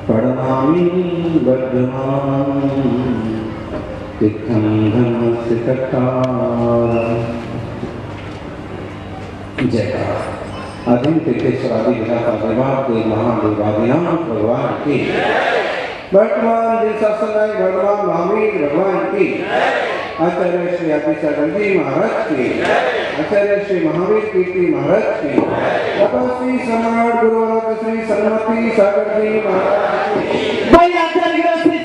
पढ़ामी वर्धमान तिखं धर्मस्य कट्टारा। जयकार। अधीन तीर्थेश्वरादि विधाता देवादि महादेवादिनाम भगवान की, वर्तमान दिन सत्संग भगवान महावीर भगवान की, आचार्य श्री आदिशंकर जी महाराज की, आचार्य श्री महावीर कीर्ति महाराज की, तपस्वी सम्राट गुरु श्री सन्मति सागर जी महाराज की। भाई आचार्य श्री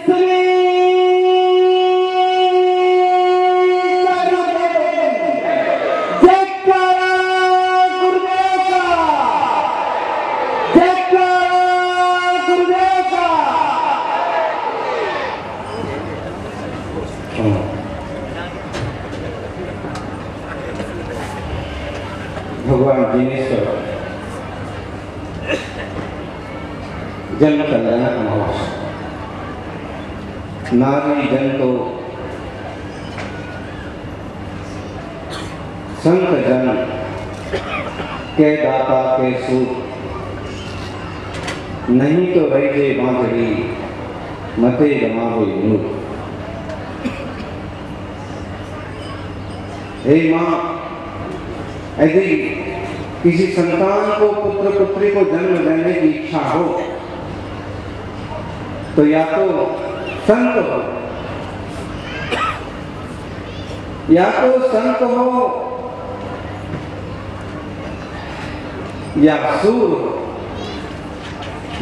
भगवान जिनेश्वर जन्म कल्याण अमावस्या। नारी जन तो संत जन के दाता के सूत, नहीं तो रही बांधड़ी मते जमावे नूर। हे माँ, यदि किसी संतान को पुत्र पुत्री को जन्म देने की इच्छा हो तो या तो संत हो, या तो संत हो या सूर हो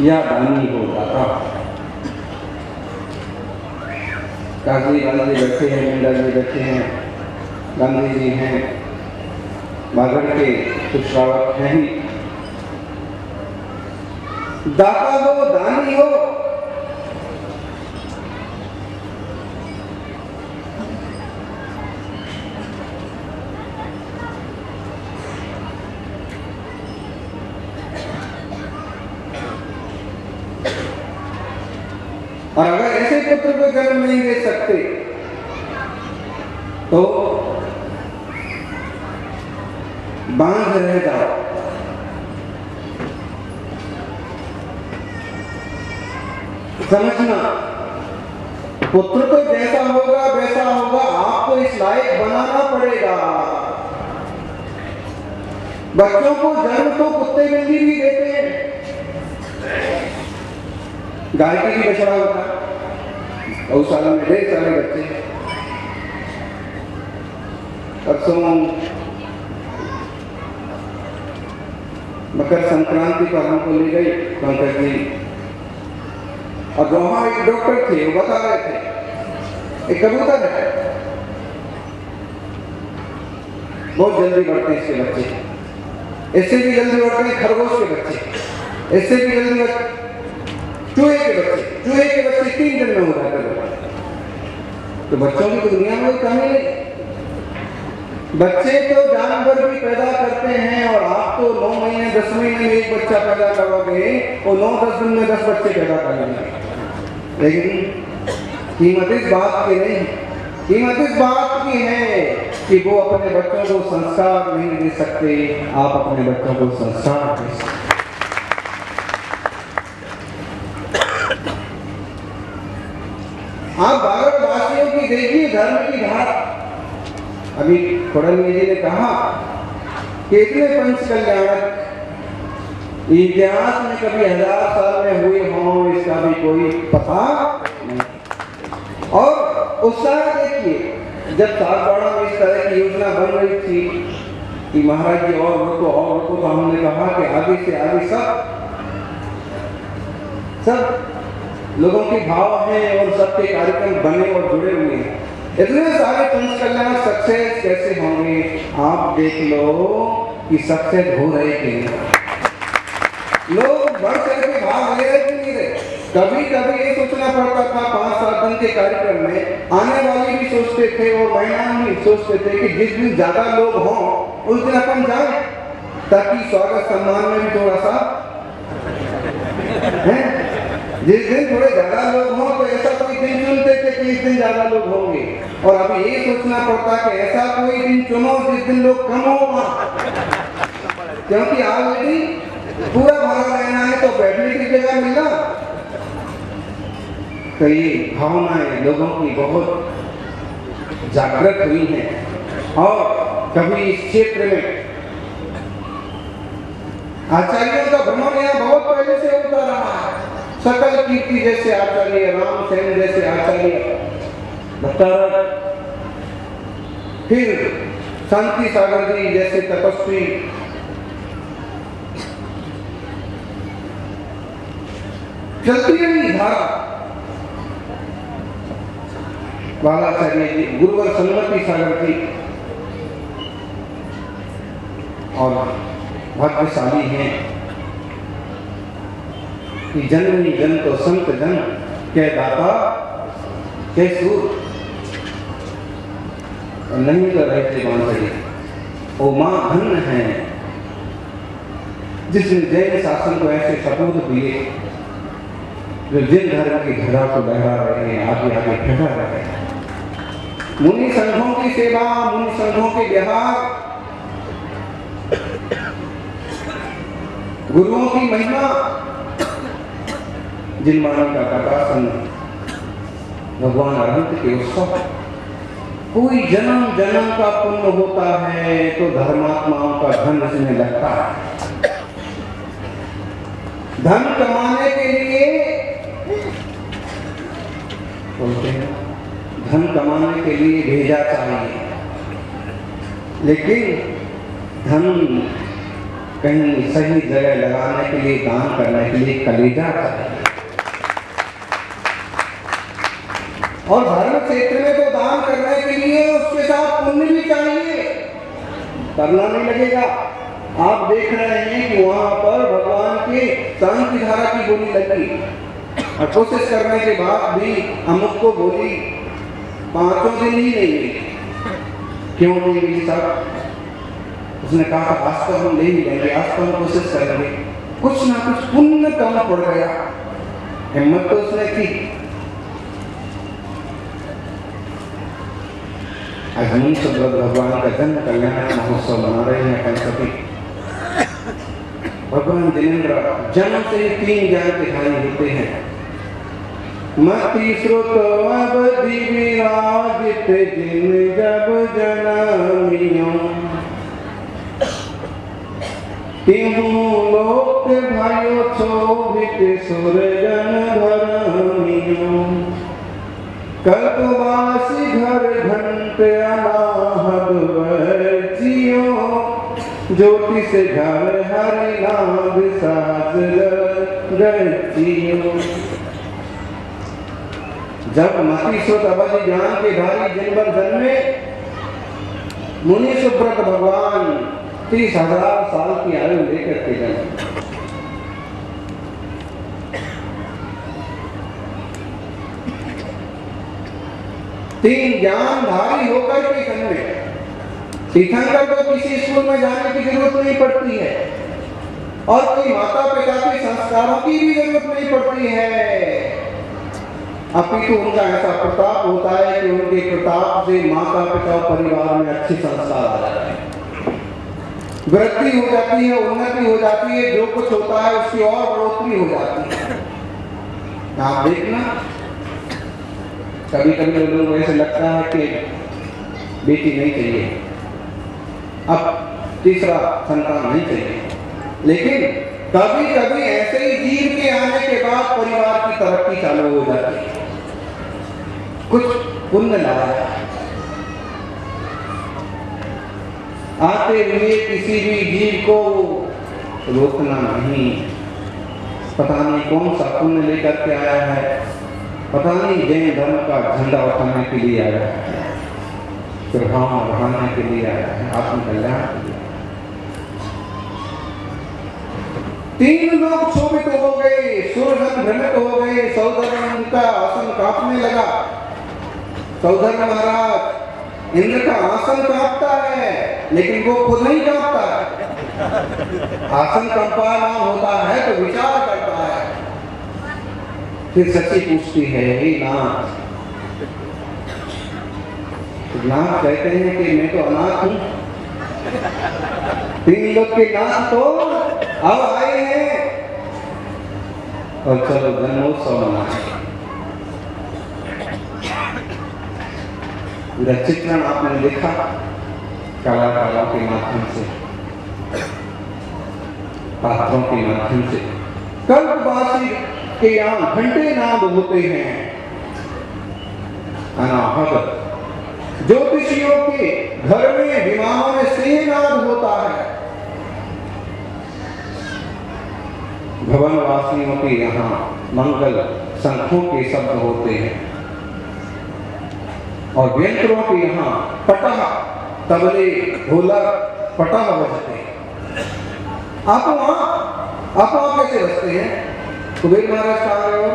या दानी हो दाता। काजी गांधी बैठे हैं, मिंडा जी बैठे हैं, गांधी जी हैं, बागड़ के कुछ श्रावक हैं ही। दाता हो, दानी हो, और अगर ऐसे पुत्र को जन्म नहीं दे सकते तो बांध रह जाओ। समझना, पुत्र तो जैसा होगा वैसा होगा, आपको इस लायक बनाना पड़ेगा। बच्चों को जन्म तो कुत्ते बिल्ली भी देते हैं, गाय की भी बछड़ा होता है, गौशाला में ढेर सारे बच्चे। परसों मकर संक्रांति पर हमको ले गई पंकज जी, और वहां एक डॉक्टर थे, वो बता रहे थे एक कबूतर है, बहुत जल्दी बढ़ते हैं इसके बच्चे, इससे भी जल्दी बढ़ते हैं खरगोश के बच्चे, इससे भी जल्दी चूहे के बच्चे 3 दिन में हो जाते हैं। तो बच्चों की दुनिया में कोई कमी नहीं। बच्चे तो जानवर भी पैदा करते हैं, और आप तो 9 महीने 10 महीने में एक बच्चा पैदा करोगे और 9-10 दिन में 10 बच्चे पैदा करेंगे। लेकिन कीमत इस बात की नहीं, कीमत इस बात की है कि वो अपने बच्चों को संस्कार नहीं दे सकते, आप अपने बच्चों को संस्कार दे सकते। आप बागड़ वासियों की देखिए धर्म की धारा। अभी खोड़लवी जी ने कहा कि इतने पंच कल्याणक इतिहास में कभी 1000 साल में हुए हों, इसका भी कोई पता नहीं। और उत्साह देखिए, जब सातवाड़ा में इस तरह की योजना बन रही थी कि महाराज जी और रुको, तो हमने कहा कि आगे से आगे सब लोगों के भाव हैं और सबके कार्यक्रम बने और जुड़े हुए हैं। इतने सारे पंच कल्याण सक्सेस कैसे होंगे? आप देख लो कि सक्सेस हो रहे कि नहीं। लोग बढ़ चढ़ के भाग ले रहे कि नहीं रहे। कभी कभी ये सोचना पड़ता था 5-7 दिन के कार्यक्रम में, आने वाले भी सोचते थे और मेहमान भी सोचते थे कि जिस दिन ज्यादा लोग हों उस दिन अपन जाए, ताकि स्वागत सम्मान में भी थोड़ा सा है जिस दिन थोड़े ज्यादा लोग हों तो ऐसा कोई दिन चुनते थे कि इस दिन ज्यादा लोग होंगे, और अभी ये सोचना पड़ता कि ऐसा कोई दिन चुनो जिस दिन लोग कम हो, क्योंकि ऑलरेडी पूरा भरा रहना है तो बैठने की जगह मिलना। तो ये भावनाएं लोगों की बहुत जागृत हुई हैं, और कभी इस क्षेत्र में आचार्यों का भ्रमण यहाँ बहुत पहले से होता रहा है। सकल कीर्ति जैसे आचार्य, रामसेन जैसे आचार्य, भट्टारक, फिर शांति सागर जी जैसे तपस्वी, चलती रही धारा। बालाचार्य जी, गुरुवर सन्मति सागर जी, और भाग्यशाली हैं कि जननी जन तो संत जन के दाता के सूर, नहीं तो रहते बांधड़ी ओ मां धन्य है जिसने जैन शासन को ऐसे सपूत दिए जो जिन धर्म की धरा को लहरा रहे हैं, आगे आगे फैला रहे हैं। मुनि संघों की सेवा, मुनि संघों के विहार, गुरुओं की महिमा, जिन वाणी का प्रकाशन, भगवान अनंत के उत्सव, कोई जन्म जन्म का पुण्य होता है तो धर्मात्माओं का धन इसमें लगता है। धन कमाने के लिए बोलते हैं, धन कमाने के लिए भेजा चाहिए, लेकिन धन कहीं सही जगह लगाने के लिए, दान करने के लिए कलेजा चाहिए। और धर्म क्षेत्र में तो दान करने के लिए उसके साथ पुण्य भी चाहिए, करना नहीं लगेगा। आप देख रहे हैं कि वहां पर भगवान के शांति धारा की बोली लगी, और कोशिश करने के बाद भी अमुक को बोली 5 दिन ही नहीं मिली। क्यों नहीं मिली साहब? उसने कहा आज तो हम ले ही लेंगे, आज तो हम कोशिश करेंगे। कुछ ना कुछ पुण्य कम पड़ गया, हिम्मत तो उसने की। आज हम सब भगवान का जन्म कल्याण महोत्सव मना रहे हैं। कंसपी भगवान जिनेन्द्र जन्म से ही 3 ज्ञान के धारी होते हैं। मति श्रुत अवधि विराजित जिन जब जनमियों, तिहु लोक भयो क्षोभित सुरजन धर्मियों। कल्पवासी घर घंट अनाहद बचियों, ज्योतिष घर हरि नाम साज गचियों। जब मति श्रुत अवधि ज्ञान के धारी जिनवर जन्मे मुनि सुब्रत भगवान 30,000 साल की आयु लेकर के जन्मे। तीन ज्ञानधारी होकर के जन्मे। तीर्थंकर को किसी स्कूल में जाने की जरूरत नहीं पड़ती है, और कोई माता पिता के संस्कारों की भी जरूरत नहीं पड़ती है। अपितु उनका ऐसा प्रताप होता है कि उनके प्रताप से माता पिता परिवार में अच्छे संस्कार आ जाते हैं, वृद्धि हो जाती है, उन्नति हो जाती है, जो कुछ होता है उसकी और बढ़ोतरी हो जाती है। आप देखना, कभी कभी लोगों को ऐसे लगता है कि बेटी नहीं चाहिए, अब तीसरा संतान नहीं चाहिए, लेकिन कभी कभी ऐसे ही जीव के आने के बाद परिवार की तरक्की चालू हो जाती है। कुछ पुण्य लाया, आते हुए किसी भी जीव को रोकना नहीं। पता नहीं कौन सा पुण्य लेकर के आया है, पता नहीं जैन धर्म का झंडा उठाने के लिए आया है, प्रभाव बढ़ाने के लिए आया है, आत्मकल्याण के लिए। 3 लोग क्षोभित हो गए, सूर्य भ्रमित हो गए, सौधर्म उनका आसन कांपने लगा। सौधर्म महाराज, इंद्र का आसन कांपता है लेकिन वो खुद नहीं कांपता है। आसन कंपायमान होता है तो विचार करता है। फिर सची पूछती है, हे नाथ, नाथ कहते हैं कि मैं तो अनाथ हूं, 3 लोग के नाथ तो अब आए हैं और चलो जन्मोत्सव मनाएं। चित्रण आपने देखा कलाकारों के माध्यम से, पात्रों के माध्यम से। कल्पवासी के यहाँ घंटे नाद होते हैं, अनाहत ज्योतिषियों के घर में विमानों में सिंहनाद होता है, भवनवासियों के यहाँ मंगल शंखों के शब्द होते हैं और व्यंत्रों के यहाँ पटह, तबले, ढोलक, पटह बजते हैं। आप वहाँ कैसे बजते हैं? कुबेर महाराज कहाँ गए हो?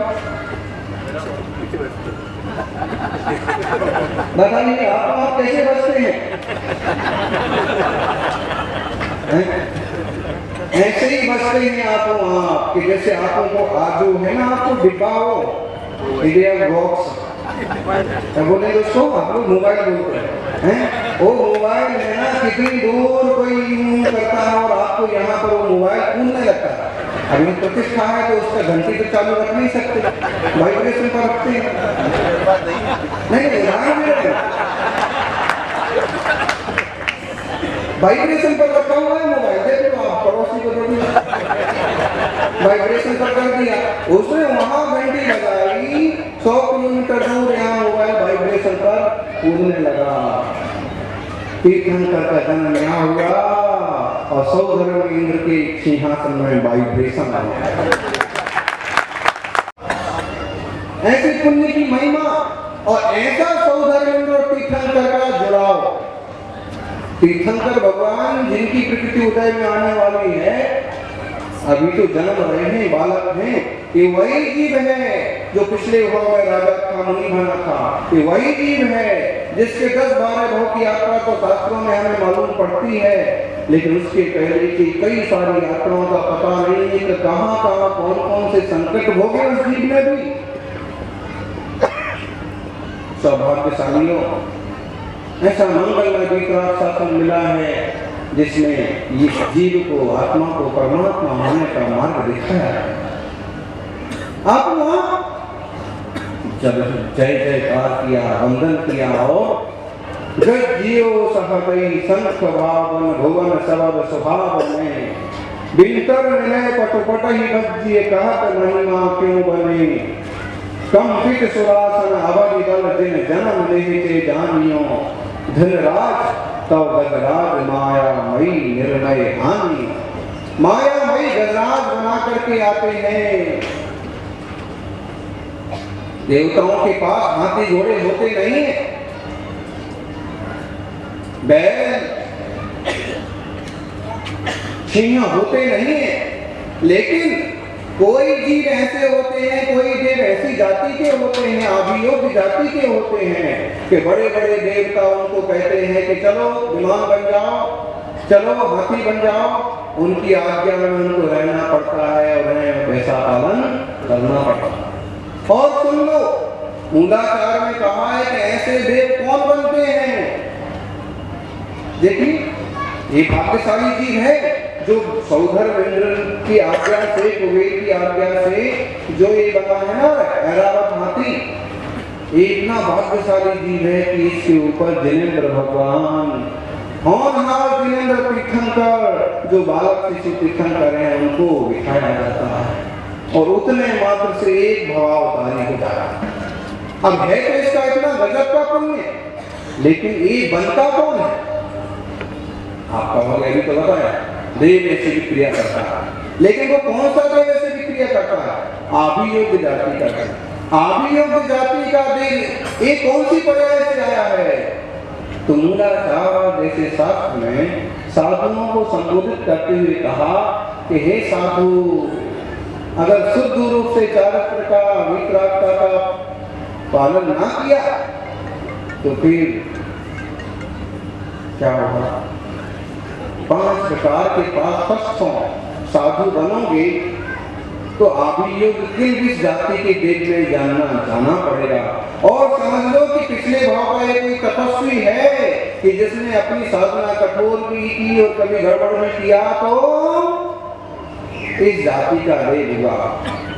बताइए आप कैसे बजते हैं? ऐसे ही बजते हैं आप वहाँ कि जैसे आपको को आजू है ना, आपको डिब्बा हो इंडिया बॉक्स, बोले दोस्तों आप लोग मोबाइल बोलते हैं, वो मोबाइल है ना कितनी दूर कोई यूं करता है और आपको यहाँ पर वो मोबाइल कूदने लगता है। अभी प्रतिष्ठा है तो उसका घंटी तो चालू रख नहीं सकते, वाइब्रेशन पर रखते हैं। नहीं वाइब्रेशन पर रखा हुआ है मोबाइल, देख लो आप, पड़ोसी को दे दिया, वाइब्रेशन पर कर दिया, उसने वहां घंटी लगाई, 100 किलोमीटर दूर यहाँ मोबाइल वाइब्रेशन पर कूदने लगा। तीर्थंकर का जन्म यहाँ हुआ और सौधर्म इंद्र के सिंहासन में वाइब्रेशन आया। ऐसे पुण्य की महिमा और ऐसा सौधर्म इंद्र और तीर्थंकर का जुड़ाव। तीर्थंकर भगवान जिनकी प्रकृति उदय में आने वाली है, अभी तो जन्म रहे हैं, बालक हैं, ये वही जीव है जो पिछले भाव में राजा का मुनि बना था, ये वही जीव है जिसके 10-12 भाव की यात्रा तो शास्त्रों में हमें मालूम पड़ती है, लेकिन उसके पहले की कई सारी यात्राओं का पता नहीं है कि कहाँ कौन से संकट भोगे उस जीव में भी। सौभाग्यशालियों, ऐसा मंगलमय विकराल शासन मिला है जिसमें ये जीव को, आत्मा को परमात्मा मानने का मार्ग दिखाया है। आप वहां जब जय जयकार किया, वंदन किया और जग जियो सहकई संख भावन भुवन सबद स्वभाव में बिंतर मिले पटुपट ही बजिए कहत महिमा क्यों बने कंपित सुरासन अवधि दल जिन जन्म लेते जानियो धनराज तव गजराज माया मई निर्णय हानि। माया मई गजराज बना करके आते हैं। देवताओं के पास हाथी घोड़े होते नहीं है, बैल सिंह होते नहीं है, लेकिन कोई जीव ऐसे होते हैं, कोई देव ऐसी जाति के होते हैं, अभियोग जाति के होते हैं कि बड़े बड़े देवता उनको कहते हैं कि चलो विमान बन जाओ, चलो हाथी बन जाओ, उनकी आज्ञा में उनको रहना पड़ता है और उन्हें वैसा पालन करना पड़ता है। और सुन लो, मूलाचार में कहा है कि ऐसे देव कौन बनते हैं। देखिए, ये भाग्यशाली जीव है जो सौधर्म इंद्र की आज्ञा से, कुबेर की आज्ञा से जो ये बना है ना ऐरावत हाथी, इतना भाग्यशाली जीव है कि इसके ऊपर जिनेंद्र भगवान, होनहार जिनेंद्र तीर्थंकर, जो बालक शिशु तीर्थंकर हैं, उनको बिठाया जाता है और उतने मात्र से एक भवावतारी हो जाता है। अब है तो इसका इतना गजब का पुण्य, लेकिन ये बनता कौन है? आपका भाग अभी तो बताया, देव ऐसे भी क्रिया करता है, लेकिन वो कौन सा देव ऐसे भी क्रिया करता है? आभियोग जाति का देव। आभियोग जाति का देव ये कौन सी पर्याय से आया है? तो मूलाचार जैसे शास्त्र में साधुओं को संबोधित करते हुए कहा कि हे साधु, अगर शुद्ध रूप से चारित्र का, वितरागता का पालन ना किया तो फिर क्या होगा? 5 प्रकार के 5 फर्स्ट साधु बनोगे तो आभियोग किस जाति के देश में जाना पड़ेगा। और समझ लो कि पिछले भाव का एक कोई तपस्वी है कि जिसने अपनी साधना कठोर की और कभी गड़बड़ में किया तो इस जाति का देह हुआ।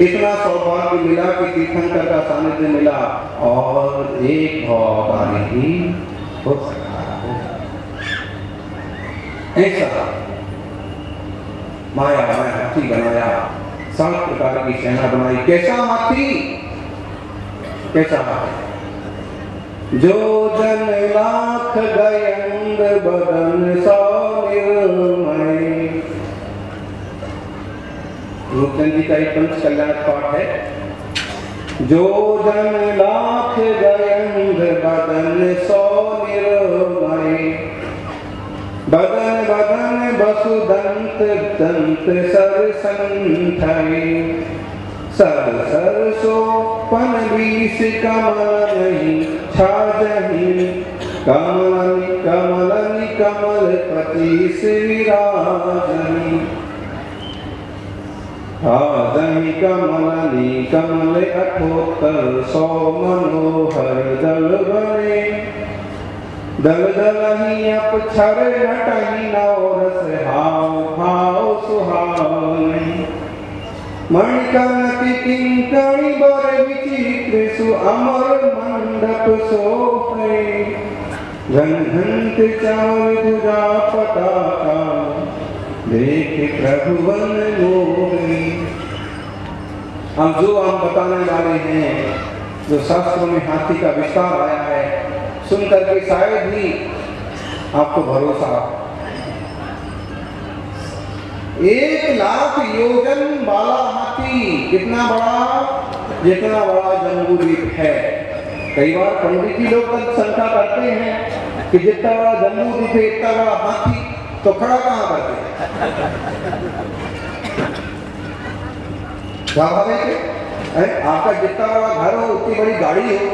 इतना सौभाग्य मिला कि तीर्थंकर का सानिध्य मिला और एक भाव ही हो सकता है। ऐसा माया में हाथी बनाया, 7 प्रकार की सेना बनाई। कैसा हाथी? कैसा हाथी? जो जन लाख गयंग बदन सौ निर्मय। रूपचंद जी का एक पंच कल्याण पाठ है। जो जन लाख गयंग बदन सौ निर्मय। बदन बदन बसुदंत दंत सर संथय। सर सर सो पन बीस कमल नहीं छाजही। कमलनि कमलनि कमल पतिस विराजनी। हाजहि कमलनि कमल अठोत्तर सौ मनोहर दल बने। दल दलहि अपछर नटहि नौरस हाव भाव सुहावनी। मणिकर्णति किंकणी बर विचित्र सु अमर मंडप सोहे। घन घंट चावल धुजा पताका देख प्रभुवन मोहि। हम जो हम बताने वाले हैं, जो शास्त्रों में हाथी का विस्तार आया है, सुनकर के शायद ही आपको भरोसा। 1,00,000 योजन वाला हाथी कितना बड़ा? जितना बड़ा जम्बूद्वीप है। कई बार पंडित जी लोग शंका करते हैं कि जितना बड़ा जम्बूद्वीप है इतना बड़ा हाथी तो खड़ा कहाँ करते हैं? स्वाभाविक है। आपका जितना बड़ा घर हो, उतनी बड़ी गाड़ी हो,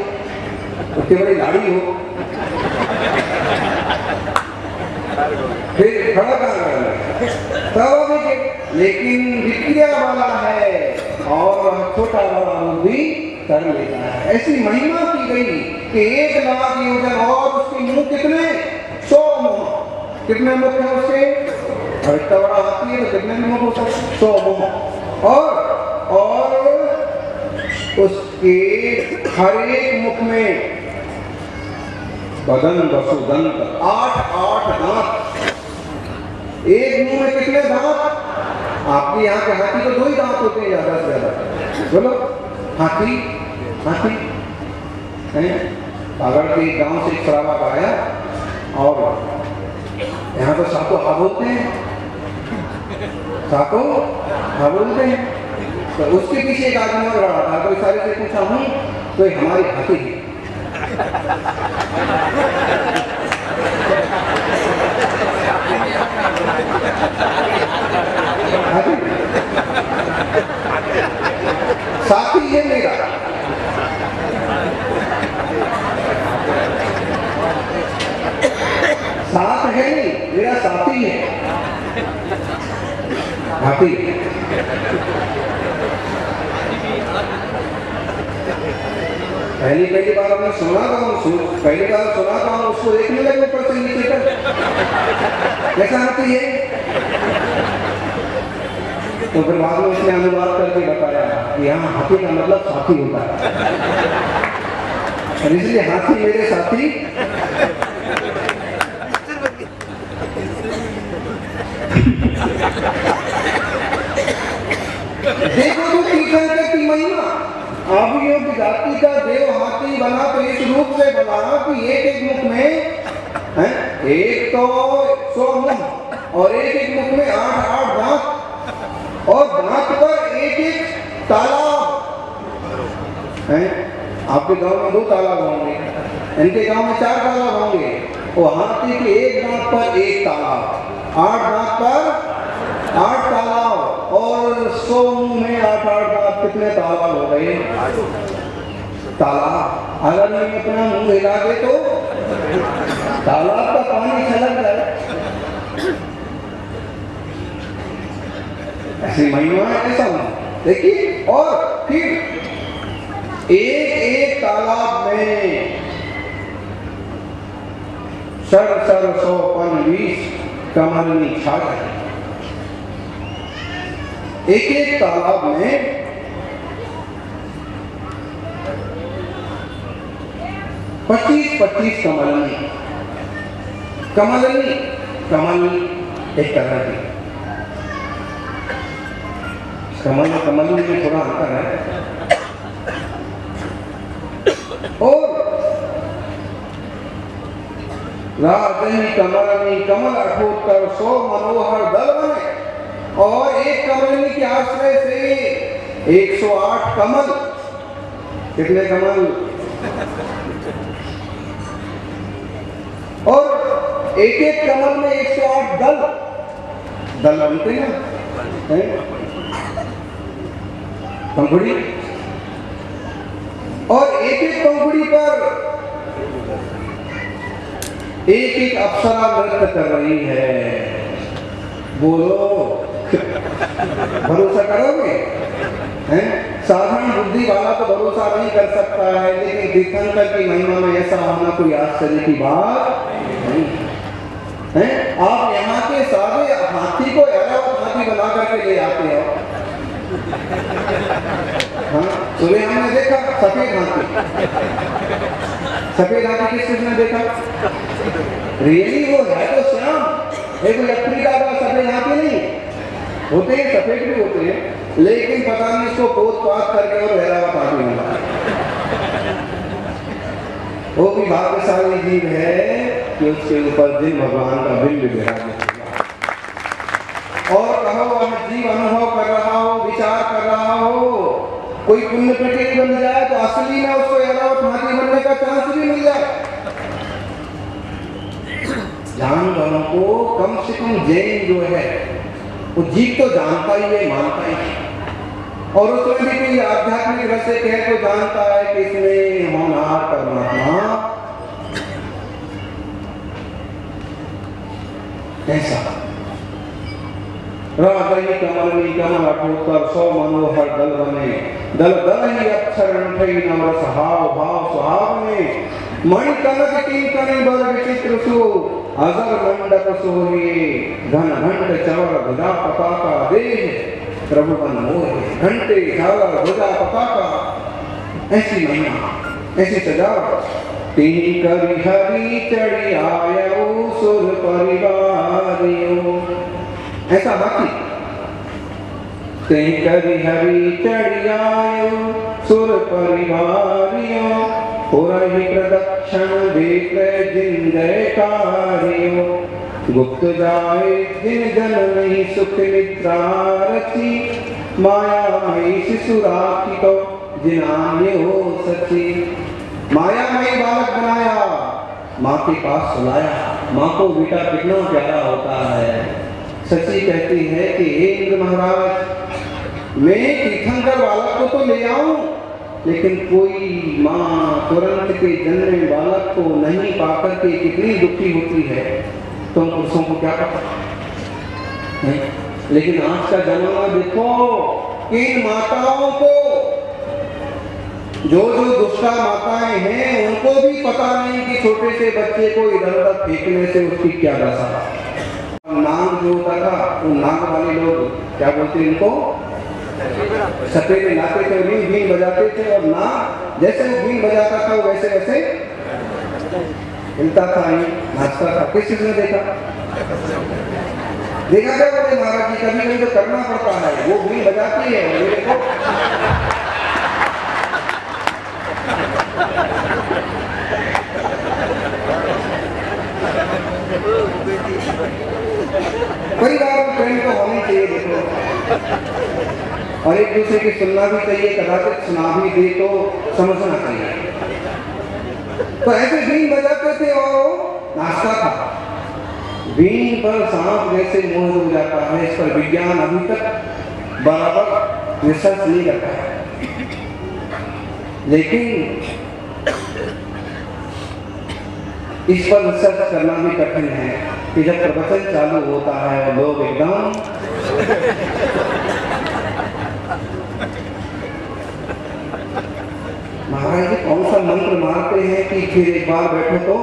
उतनी बड़ी गाड़ी हो, फिर खड़ा कहाँ करना है? स्वाभाविक है। लेकिन विक्रिया वाला है और छोटा बड़ा भी कर लेता है। ऐसी महिमा की गई कि 1,00,000 योजन और उसके मुंह कितने? 100 मुंह। कितने मुख है उसके? और इतना बड़ा हाथी है तो कितने मुख हो सकते? 100 मुख। और उसके हर एक मुख में बदन वसुदंत 8 दांत। एक मुंह में कितने दांत? आपके यहाँ के हाथी तो 2 ही दांत होते हैं ज्यादा से ज्यादा। बोलो हाथी है। पागड़ के गांव से एक सराबा का आया और यहाँ तो साको हा बोलते हैं, साको हा बोलते हैं। तो उसके पीछे एक आदमी और रहा था, तो इशारे से पूछा हूँ तो हमारी हाथी है। साथी है मेरा। साथ है नहीं, मेरा साथी है हाथी। पहली बार हमने सुना था, पहली बार सुना था, उसको देखने लगे ऊपर से नीचे तक कैसा हाथी है। तो फिर बाद में उसने अनुवाद करके बताया कि यहाँ हाथी का मतलब साथी होता है, और इसलिए हाथी मेरे साथी। देखो तो तीर्थंकर की महिमा। आभियोग जाति का देव हाथी बना तो इस रूप से बना कि एक मुख में है, एक तो 100 मुख और एक मुख में 8 दांत, और दांत पर एक तालाब है। आपके गांव में 2 तालाब होंगे, इनके गांव में 4 तालाब होंगे। वो हाथी के एक दांत पर एक तालाब, 8 दांत पर 8 तालाब, और 100 मुंह में 8 दांत। कितने तालाब हो गए? तालाब। अगर मैं अपना मुंह हिला दे तो तालाब का पानी छलक जाए। ऐसी महिमा है। ऐसा देखिए, और फिर एक एक तालाब में 120 कमलनी छा गई। एक एक तालाब में 25-25 कमलनी। कमल एक तरह की, कमल में थोड़ा अंतर है। और राजनी कमलनी कमल अठोत्तर 100 मनोहर दल बने। और एक कमलनी के आश्रय से 108 कमल। कितने कमल? और एक एक कमल में 108 दल बनते हैं, पंखुड़ी। और एक एक पंखुड़ी पर एक एक अप्सरा नृत्य कर रही है। बोलो, भरोसा करोगे? साधारण बुद्धि वाला तो भरोसा नहीं कर सकता है, लेकिन तीर्थंकर की महिमा में ऐसा होना कोई आश्चर्य की बात नहीं है। आप यहाँ के सारे हाथी को ऐरावत हाथी बना करके ले आते हो। हाँ, सुने हमने देखा सफेद हाथी। सफेद हाथी किसने देखा? रियली वो है तो श्याम, एक अफ्रीका का सफेद हाथी नहीं होते हैं, सफेद भी होते हैं, लेकिन पता नहीं इसको पोत पात करके और ऐरावत हाथी बना। वो भी भाग्यशाली जीव है कि उसके ऊपर जिन भगवान का बिंब विराजित। और कहो वह जीव अनुभव कर रहा हो, विचार कर रहा हो, कोई पुण्य प्रकृति बन जाए तो असली में उसको ऐरावत हाथी बनने का चांस भी मिल जाए। जानवरों को कम से कम जैन जो है वो जीव तो जानता ही है, मानता ही है। और उसमें भी कोई आध्यात्मिक रस से कहे तो जानता है कि इसमें होनहार परमात्मा ऐसा। राजनी कमलनी कमल अठोत्तर 100 मनोहर दल बने। दल दल ही अक्षर अंठई नवरस हाव भाव स्वभाव में। मणि कनक किंकणी बल विचित्र सो अजर मंडप सोहे। घन घंट चवर ध्वजा पताका देह प्रभु बन मोहे। घंटे झालर ध्वजा पताका, ऐसी महिमा, ऐसी सजावट। तीन कवि हरि चढ़ी आयो सुर परिवारियों। ऐसा हाथी तीन कवि हरि चढ़ी आयो सुर परिवारियों। हो रही प्रदक्षिण देख जिन जयकारियों। गुप्त जाए जिन जन नहीं सुख निद्रा रची। माया मई शिशु राखी तो जिनान्य हो सची। माया मई बालक बनाया, माँ के पास सुलाया। माँ को बेटा कितना प्यारा होता है। सची कहती है कि हे इंद्र महाराज, मैं तीर्थंकर बालक को तो ले आऊं, लेकिन कोई माँ तुरंत के जन्मे बालक को नहीं पाकर के कितनी दुखी होती है, तुम पुरुषों को क्या पता। लेकिन आज का जमाना देखो, इन माताओं को, जो दुष्टा माताएं हैं, उनको भी पता नहीं कि छोटे से बच्चे को इधर उधर फेंकने से उसकी क्या दशा। नाग जो होता था, वो नाग वाले लोग क्या बोलते इनको, सफेद लाते थे, बीन बजाते थे। और नाग जैसे वो बीन बजाता था वो वैसे वैसे हिलता था, नाचता था। किस चीज ने देखा क्या बोले महाराज जी, कभी कभी तो करना पड़ता है। वो बीन बजाती है, ये देखो परिवार में प्रेम तो होनी चाहिए देखो, और एक दूसरे की सुनना भी चाहिए, कदाचित सुना भी दे तो समझना चाहिए। तो ऐसे बीन बजाते थे और नाचता था। बीन पर सांप जैसे मोह हो जाता है, इस पर विज्ञान अभी तक बराबर रिसर्च नहीं करता है। लेकिन इस पर रिसर्च करना भी कठिन है कि जब प्रवचन चालू होता है और लोग एकदम महाराज जी कौन सा मंत्र मारते हैं कि फिर एक बार बैठो तो?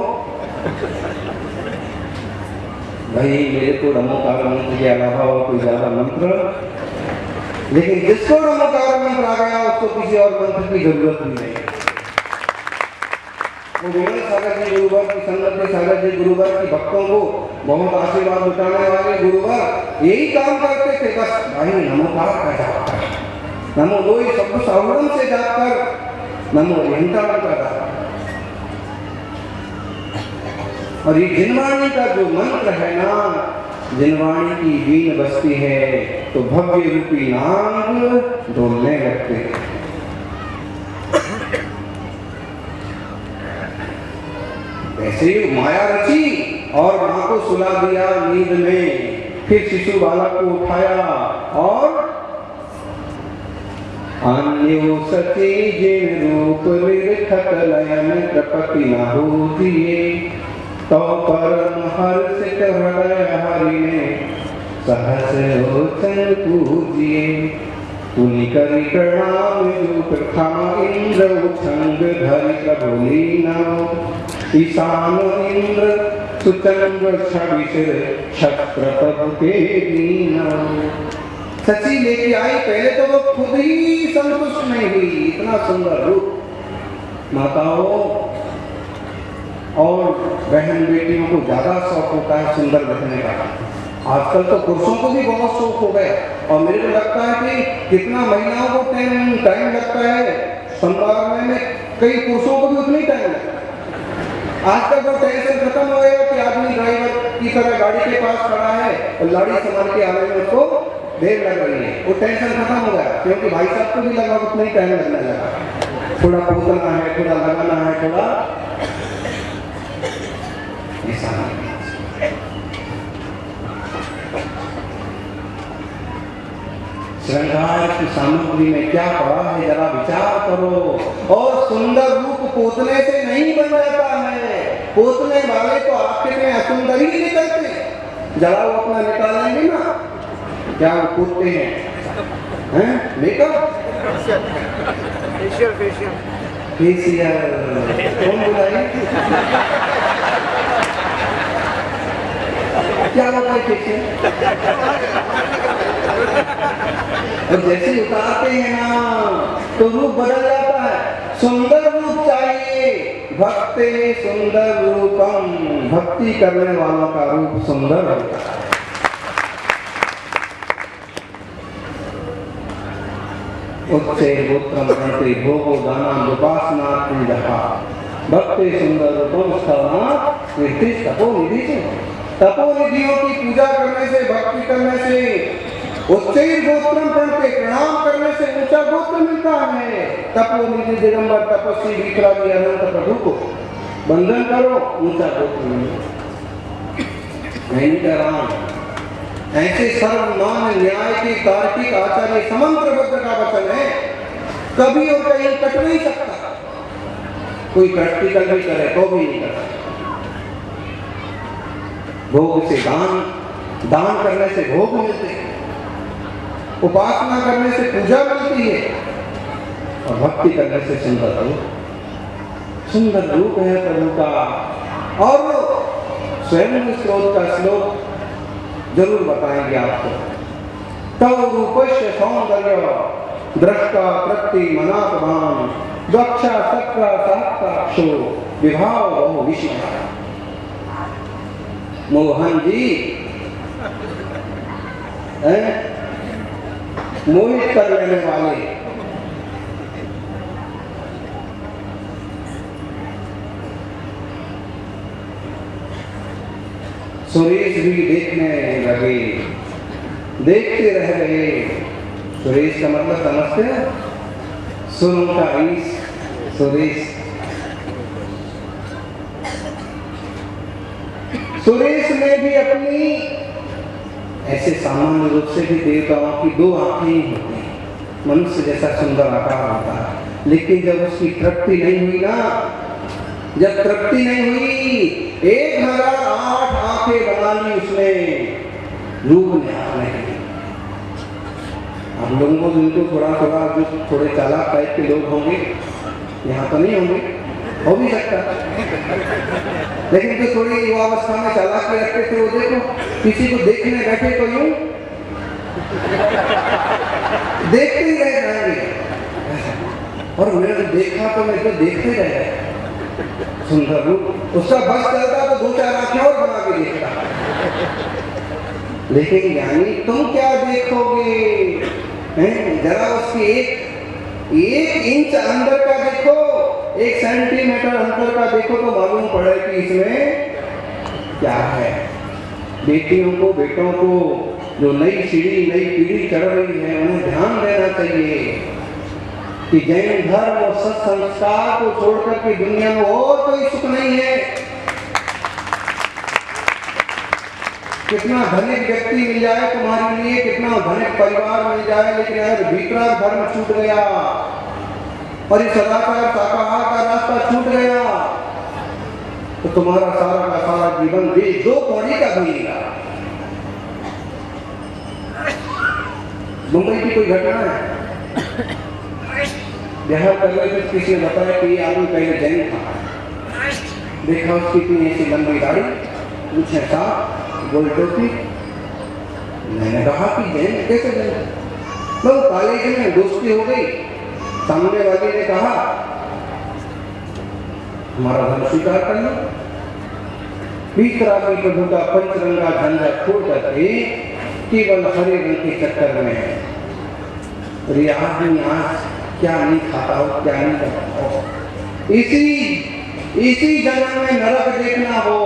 भाई मेरे को नमोकार मंत्र के अलावा और कोई ज्यादा मंत्र, लेकिन जिसको नमोकार मंत्र आ गया उसको किसी और मंत्र की जरूरत भी नहीं। वो विमल सागर जी गुरुवर की संगत सागर जी गुरुवर की भक्तों को बहुत आशीर्वाद लुटाने वाले गुरुवर यही काम करते थे, बस भाई नमोकार का जाप कर, नमो लोई शब्द सावरण से जाप कर, नमो अहिंकार का जाप। और ये जिनवाणी का जो मंत्र है ना, जिनवाणी की बीन बजती है तो भव्य रूपी नाग डोलने लगते हैं। ऐसे ही माया रची और मां को सुला दिया नींद में, फिर शिशु बालक को उठाया और अन्यो सची जिन रूप लिखत लयन कृपति न होतिए, तो परम हर्षित हृदय हरि ने सहस लोचन पूजिए। तुनि करि प्रणाम जो प्रथा इंद्र उछंग धरि प्रभु लीना, ईशान इंद्र सुचंद्र छविशिर छत्रपति के दीना। सची लेके आई, पहले तो वो खुद ही संतुष्ट नहीं हुई, इतना सुंदर रूप। माताओं और बहन बेटियों को ज्यादा शौक होता है सुंदर दिखने का। आजकल तो पुरुषों को भी बहुत शौक हो गया, और मेरे को लगता है कि कितना महिलाओं को टाइम लगता है संवारने में, कई पुरुषों को भी उतना ही टाइम लगता है। आजकल तो टेंशन खत्म हो गया कि आदमी ड्राइवर की तरह गाड़ी के पास खड़ा है और गाड़ी संभाल के आने में उसको देर लग रही है, वो टेंशन खत्म हो गया, क्योंकि भाई साहब को भी लगा उतना ही टाइम लगने लगा। थोड़ा पोतना है, थोड़ा लगाना है, थोड़ा ऐसा नहीं। श्रृंगार की सामग्री में क्या पड़ा है जरा विचार करो। और सुंदर रूप पोतने से नहीं बन जाता है, पोतने वाले तो आपके में असुंदर ही निकलते। जरा वो अपना निकालेंगे ना, क्या वो पोतते हैं मेकअप फेशियल कौन बुलाए, क्या होता है फेशियल? और जैसे उतारते हैं ना तो रूप बदल जाता है। सुंदर रूप चाहिए, भक्ते सुंदर रूपम, भक्ति करने वालों का रूप सुंदर होता है। उच्चे गोत्रम गणते भोगो दाना उपासना पूजा, भक्ते सुंदर रूपम स्थना निर्दिष्ट तपोनिधि से। तपोनिधियों की पूजा करने से, भक्ति करने से, उच्चैर गोत्रम पढ़ते प्रणाम करने से ऊंचा गोत्र मिलता है। तपोनिधि दिगंबर तपस्वी विक्रामी अनंत प्रभु को वंदन करो, ऊंचा गोत्र मिलता। नहीं डराओ, ऐसे सर्वमान न्याय के तार्किक आचार्य समंत्र बुद्ध का वचन है, कभी और कहीं कट नहीं सकता। कोई प्रैक्टिकल भी करे तो भी नहीं कर सकता। भोग से दान करने से भोग मिलते हैं, उपासना करने से पूजा मिलती है, और भक्ति करने से सुंदर रूप है प्रभु का। और स्वयं स्रोत का श्लोक जरूर बताएंगे आपको। तव रूपस्य सौंदर्य दृष्टा प्रति मनापमान, दक्षा सक्रा साक्षो विभाव बहु विषय। मोहन जी मोहित कर लेने वाले, सुरेश भी देखने लगे, देखते रह गए। सुरेश का मतलब समझते हैं, सुन का ईश सुरेश। सुरेश ने भी अपनी, ऐसे सामान्य रूप से भी देवताओं की दो आंखें ही होती हैं, मनुष्य जैसा सुंदर आकार होता है, लेकिन जब उसकी तृप्ति नहीं हुई ना, जब तृप्ति नहीं हुई, 1008 आंखें बना ली उसने, रूप ने नहीं। हम लोगों को जिनको थोड़ा जो थोड़े चालाक टाइप के लोग होंगे, यहाँ तो नहीं होंगे, हो भी सकता, लेकिन जो थोड़ी युवावस्था में चालाकी रखते थे वो देखो, किसी को देखने बैठे तो यूं देखते ही रह जाएंगे, और मैंने देखा तो मैं तो देखते रह गया। सुंदर रूप, उसका बस चलता तो 2-4 आंखें और बना के देखता, लेकिन यानी तुम क्या देखोगे? जरा उसकी एक इंच अंदर का देखो, 1 सेंटीमीटर अंदर का देखो तो मालूम पड़े कि इसमें क्या है। बेटियों को, बेटों को जो नई पीढ़ी चढ़ रही है, उन्हें ध्यान देना चाहिए कि जैन धर्म और सत्संस्कार को छोड़कर के दुनिया में और कोई सुख नहीं है। कितना धनिक व्यक्ति मिल जाए तुम्हारे लिए, कितना धनिक परिवार मिल जाए, लेकिन अगर भीतरा धर्म छूट गया और इस सदाचार शाकाहार का रास्ता छूट गया तो तुम्हारा सारा का सारा जीवन भी 2 कौड़ी का बनेगा। मुंबई की कोई घटना है, बिहार कर रहे थे, किसी ने बताया कि ये आदमी पहले जैन था, देखा उसकी इतनी ऐसी लंबी दाढ़ी, पूछे साहब गोल टोपी, मैंने कहा कि जैन कैसे जैन? तो कॉलेज में दोस्ती हो गई, सामने वाले ने कहा हमारा धर्म स्वीकार कर लो। भीतरा की प्रभु का पंचरंगा झंडा छोड़ करके केवल हरे रंग के चक्कर में है। और ये आदमी आज क्या नहीं खाता हो, क्या नहीं करता हो, इसी जन्म में नरक देखना हो,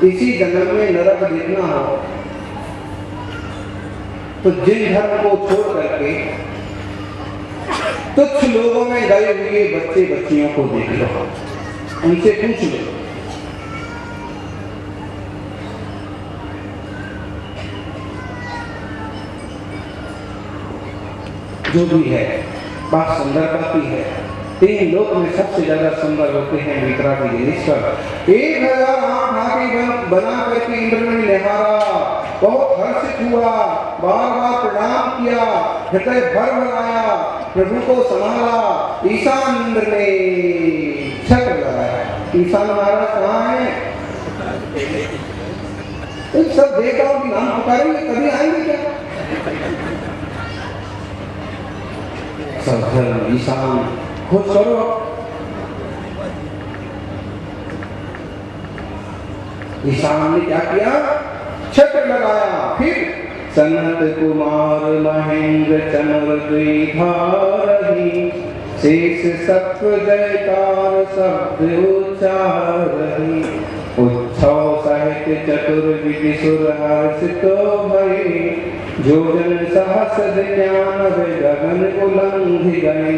इसी जन्म में नरक देखना हो तो जिन धर्म को छोड़ करके तुच्छ लोगों में गए हुए बच्चे बच्चियों को देख लो, उनसे पूछ लो, जो भी है बात सुंदरता की है। 3 लोक में सबसे ज्यादा सुंदर होते हैं मित्रा के ईश्वर। 1000 आंख आके बना करके इंद्र ने निहारा, बहुत हर्षित हुआ, बार प्रणाम किया, हृदय भर आया, प्रभु को संभाला। ईशान इंद्र ने छत्र लगाया। ईशान महाराज कहाँ है? सब देवताओं की नाम पुकारेंगे कभी आएंगे क्या? सब ईशान खुद करो। ईशान ने क्या किया? छत्र लगाया। फिर सनत कुमार महेंद्र चमर द्विधारहि, शेष सत्व जयकार शब्द उच्चारहि। उत्सव सहित चतुर्विधि सुर हर्षित भये, जो जन सहस ज्ञान गगन उलंघि गए।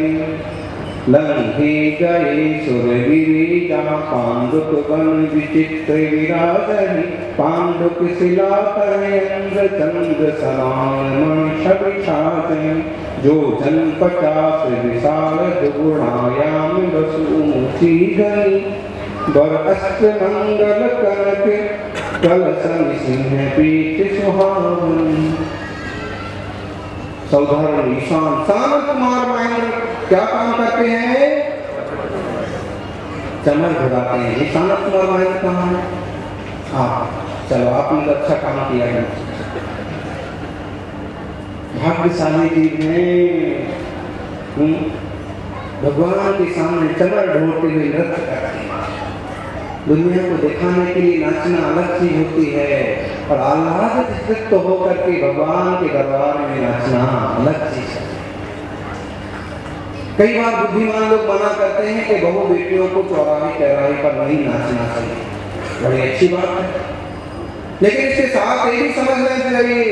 लंघे गए सुरगिरि जहाँ पांडुक वन विचित्र विराजहि। पांडुक शिला तरयंद्र चंद्र समान छवि, जो जन 50 विशाल दुगुणायाम वसुमूर्ति गई। वर अस्त्र मंगल कनक कलसन सिंह पीठ सुहावनी। साधारण ईशान शांत कुमार महेंद्र क्या काम करते हैं? चमर घुराते हैं। शांत कुमार महेंद्र कहाँ है? चलो आपने तो अच्छा काम किया है। भाग्यशाली जीव है, भगवान के सामने चमर ढोते हुए नृत्य करते हैं। दुनिया को दिखाने के लिए नाचना अलग चीज होती है, और आह्लादित चित्त होकर के भगवान के दरबार में नाचना अलग चीज है। कई बार बुद्धिमान लोग मना करते हैं कि बहु बेटियों को चौराहे चौराहे पर नहीं नाचना चाहिए। बड़ी अच्छी बात है, लेकिन इसके साथ ये भी समझ लेना चाहिए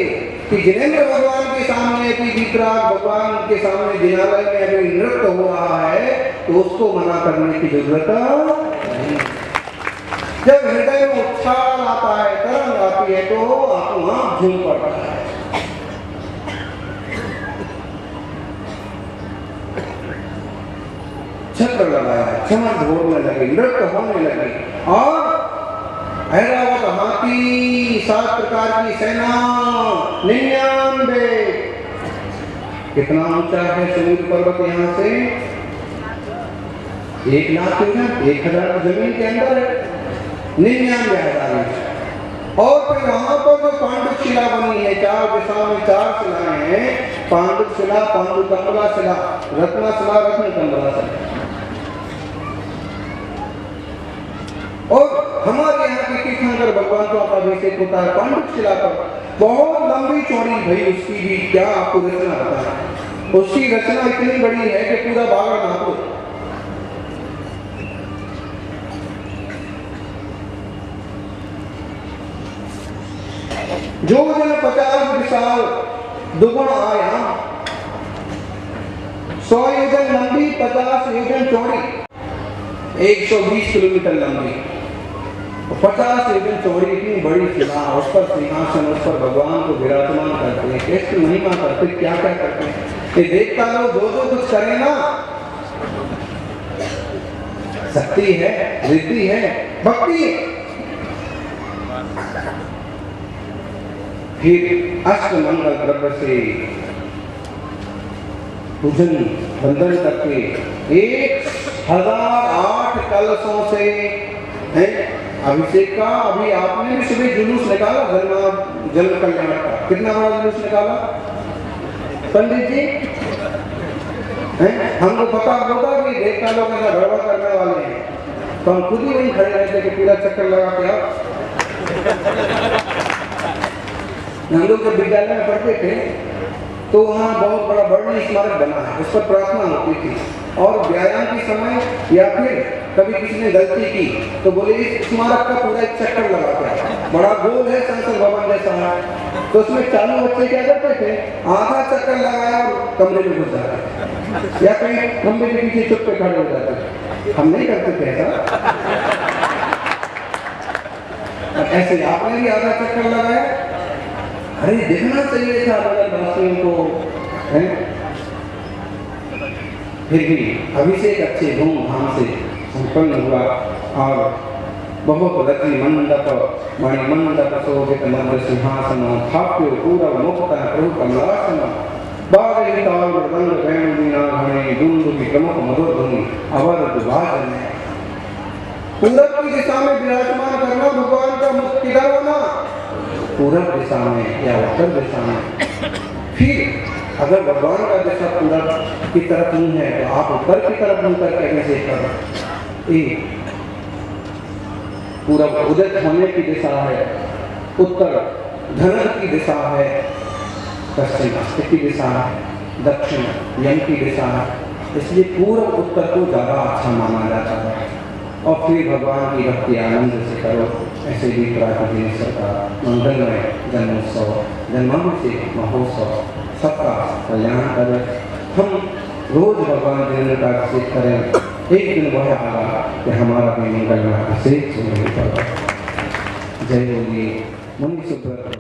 कि जिनेंद्र भगवान के सामने भगवान के सामने जिनालय में अभी नृत्य हो रहा है तो उसको मना करने की जरूरत नहीं। जब हृदय में उछाल आता है, तरंग आती है, तो आप वहां झूम पड़ता है। छत्र लगाया, चमन ढोलने लगे, नृत्य होने लगे, और ऐरावत हाथी 7 प्रकार की सेना 99 कितना ऊंचा है समुद्र पर्वत यहाँ से? 1 लाख मीटर, 1000 जमीन के अंदर है, 99,000 मीटर। और फिर वहां पर जो पांडुप शिला बनी है, 4 दिशा में 4 शिलाएं हैं, पांडुप शिला, पांडुकंबला शिला, रत्ना शिला, रत्नकंबला शिला। और हमारे यहाँ के तीर्थंकर भगवान का अभिषेक होता है पांडुप शिला पर। बहुत लंबी चौड़ी भाई उसकी भी क्या आपको रचना होता है। उसकी रचना इतनी बड़ी है कि पूरा बागड़ नाप लो। जो जन 50 विशाल दुगुण आया, 100 योजन लंबी, 50 योजन चौड़ी, 120 किलोमीटर लंबी, 50 योजन चौड़ी इतनी बड़ी शिला, उस पर सिंहासन, उस पर भगवान को विराजमान करते हैं। कैसी महिमा करते, क्या क्या करते हैं कि देखता लोग जो कुछ करे ना, शक्ति है, रिद्धि है, भक्ति है। फिर अष्टमंगल द्रव्य से पूजन बंधन करके 1008 कलशों से है अभिषेक का। अभी आपने भी सुबह जुलूस निकाला जन्म कल्याण का, कितना बड़ा जुलूस निकाला पंडित जी? हमको पता होगा कि देवता लोग ऐसा गड़बड़ करने वाले हैं, तो हम खुद ही वहीं खड़े रहते कि पूरा चक्कर लगा के आओ। हम लोग जब विद्यालय में पढ़ते थे तो वहाँ बहुत बड़ा वर्णन स्मारक बना है, उस पर प्रार्थना होती थी। और व्यायाम के समय या फिर कभी किसी ने गलती की तो बोले इस स्मारक का पूरा एक चक्कर लगाते हैं, बड़ा गोल है संसद भवन जैसा है। तो उसमें चालू बच्चे क्या करते थे, आधा चक्कर लगाया और कमरे में घुस जाते या कहीं कमरे के पीछे चुप पे खड़े हो जाते। हम नहीं करते थे ऐसा। ऐसे आपने भी आधा चक्कर लगाया? अरे देखना चाहिए था नगरवासियों को, है? फिर भी अभिषेक अच्छे धूमधाम से संपन्न हुआ और बहुत रति मंडप मणिमंडप शोभित मंद सिंहासन स्थाप्य पूर्व मुक्त प्रभु कमलासन बादल ताल मृदंग वेणु वीणा घणे दुंदुभि प्रमुख मधुर धुनि अवरत वाजन। पूरब की दिशा में विराजमान करना भगवान का मुख किधर होना? पूरब दिशा में या उत्तर दिशा में। फिर अगर भगवान का दिशा पूरब की तरफ नहीं है तो आप उत्तर की तरफ मुंह करके अभिषेक करो। पूरब उदित होने की दिशा है, उत्तर धन की दिशा है, पश्चिम अस्त की दिशा है, दक्षिण यम की दिशा है। इसलिए पूर्व उत्तर को ज्यादा अच्छा माना जाता है। और फिर भगवान की भक्ति आनंद से करो। ऐसे भी प्राकृतिक का मंगलमय जन्मोत्सव, जन्माभिषेक महोत्सव सबका कल्याण करें। हम रोज भगवान जन्म का अभिषेक करें। एक दिन वह आगा कि हमारा भी मंगलमय अभिषेक सुनने पड़ा। जय बोलिए मुनि सुब्रत।